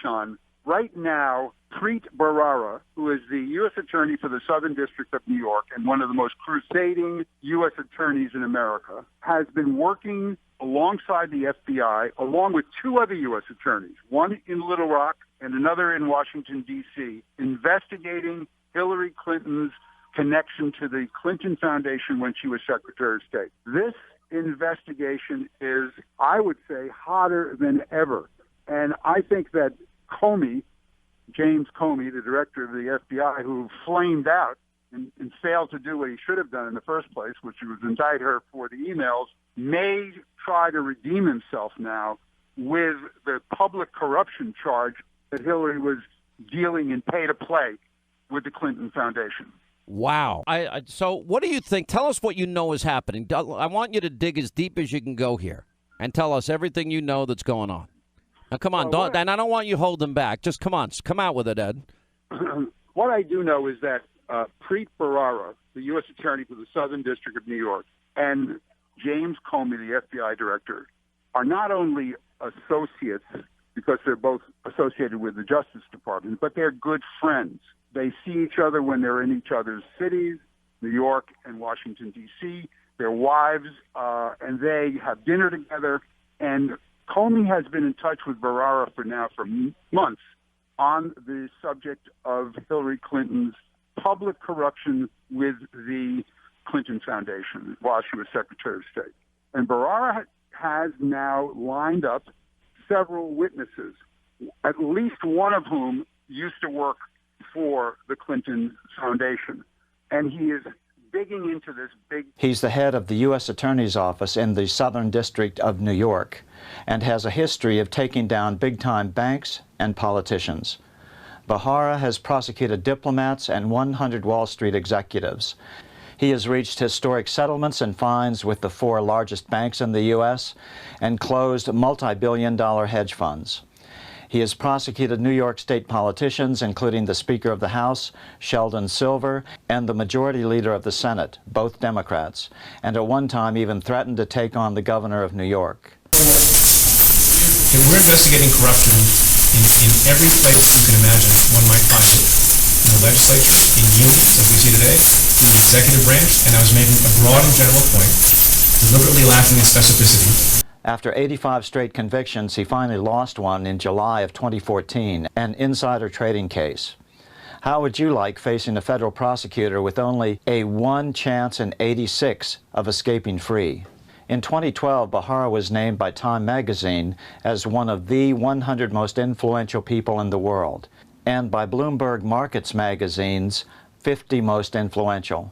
Sean, right now, Preet Bharara, who is the U.S. Attorney for the Southern District of New York and one of the most crusading U.S. attorneys in America, has been working alongside the FBI, along with two other U.S. attorneys, one in Little Rock and another in Washington, D.C., investigating Hillary Clinton's connection to the Clinton Foundation when she was Secretary of State. This investigation is, I would say, hotter than ever. And I think that Comey, James Comey, the director of the FBI, who flamed out and failed to do what he should have done in the first place, which was indict her for the emails, may try to redeem himself now with the public corruption charge that Hillary was dealing in pay-to-play with the Clinton Foundation. Wow. So what do you think? Tell us what you know is happening. I want you to dig as deep as you can go here and tell us everything you know that's going on. Now, come on, and I don't want you holding back. Just come on, come out with it, Ed. What I do know is that Preet Bharara, the U.S. Attorney for the Southern District of New York, and James Comey, the FBI Director, are not only associates because they're both associated with the Justice Department, but they're good friends. They see each other when they're in each other's cities, New York and Washington, D.C., their wives, and they have dinner together. And Comey has been in touch with Bharara for months on the subject of Hillary Clinton's public corruption with the Clinton Foundation while she was Secretary of State. And Bharara has now lined up several witnesses, at least one of whom used to work for the Clinton Foundation. And he is digging into this big... He's the head of the U.S. Attorney's Office in the Southern District of New York and has a history of taking down big-time banks and politicians. Bharara has prosecuted diplomats and 100 Wall Street executives. He has reached historic settlements and fines with the 4 largest banks in the U.S. and closed multi-billion-dollar hedge funds. He has prosecuted New York State politicians, including the Speaker of the House, Sheldon Silver, and the Majority Leader of the Senate, both Democrats, and at one time even threatened to take on the Governor of New York. And we're investigating corruption in every place you can imagine one might find it. In the legislature, in unions, as we see today, in the executive branch, and I was making a broad and general point, deliberately lacking in specificity. After 85 straight convictions, he finally lost one in July of 2014, an insider trading case. How would you like facing a federal prosecutor with only a 1 chance in 86 of escaping free? In 2012, Bharara was named by Time magazine as one of the 100 most influential people in the world, and by Bloomberg Markets magazine's 50 most influential.